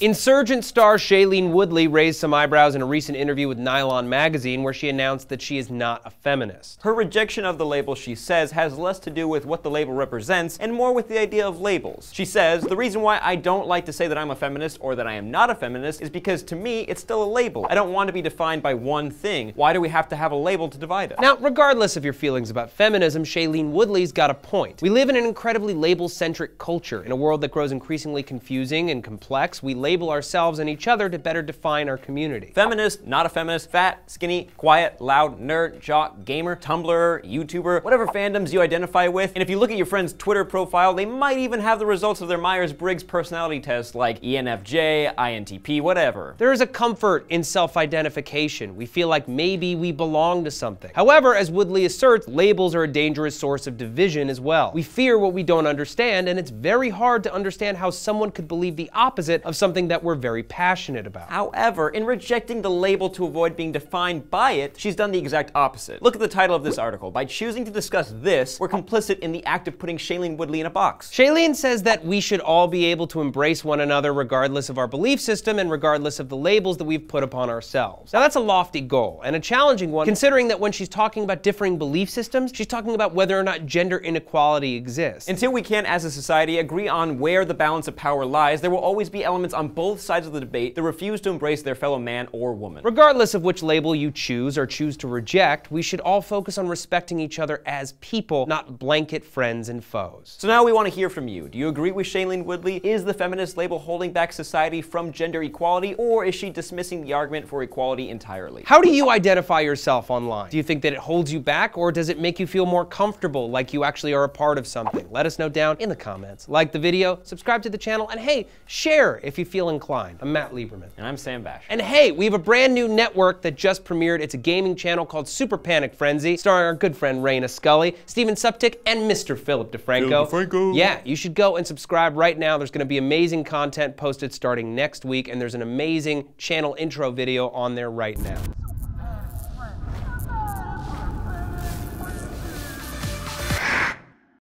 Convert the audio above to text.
Insurgent star Shailene Woodley raised some eyebrows in a recent interview with Nylon magazine where she announced that she is not a feminist. Her rejection of the label, she says, has less to do with what the label represents and more with the idea of labels. She says, "The reason why I don't like to say that I'm a feminist or that I am not a feminist is because to me it's still a label. I don't want to be defined by one thing. Why do we have to have a label to divide us?" Now, regardless of your feelings about feminism, Shailene Woodley's got a point. We live in an incredibly label-centric culture. In a world that grows increasingly confusing and complex, we label ourselves and each other to better define our community. Feminist, not a feminist, fat, skinny, quiet, loud, nerd, jock, gamer, Tumblr, YouTuber, whatever fandoms you identify with. And if you look at your friend's Twitter profile, they might even have the results of their Myers-Briggs personality test like ENFJ, INTP, whatever. There is a comfort in self-identification. We feel like maybe we belong to something. However, as Woodley asserts, labels are a dangerous source of division as well. We fear what we don't understand, and it's very hard to understand how someone could believe the opposite of something that we're very passionate about. However, in rejecting the label to avoid being defined by it, she's done the exact opposite. Look at the title of this article. By choosing to discuss this, we're complicit in the act of putting Shailene Woodley in a box. Shailene says that we should all be able to embrace one another regardless of our belief system and regardless of the labels that we've put upon ourselves. Now that's a lofty goal, and a challenging one, considering that when she's talking about differing belief systems, she's talking about whether or not gender inequality exists. Until we can, as a society, agree on where the balance of power lies, there will always be elements on both sides of the debate that refuse to embrace their fellow man or woman. Regardless of which label you choose or choose to reject, we should all focus on respecting each other as people, not blanket friends and foes. So now we want to hear from you. Do you agree with Shailene Woodley? Is the feminist label holding back society from gender equality, or is she dismissing the argument for equality entirely? How do you identify yourself online? Do you think that it holds you back, or does it make you feel more comfortable, like you actually are a part of something? Let us know down in the comments. Like the video, subscribe to the channel, and hey, share if you feel inclined. I'm Matt Lieberman. And I'm Sam Bash. And hey, we have a brand new network that just premiered. It's a gaming channel called SuperPanicFrenzy, starring our good friend Raina Scully, Steven Suptic, and Mr. Philip DeFranco. Yeah, you should go and subscribe right now. There's going to be amazing content posted starting next week, and there's an amazing channel intro video on there right now.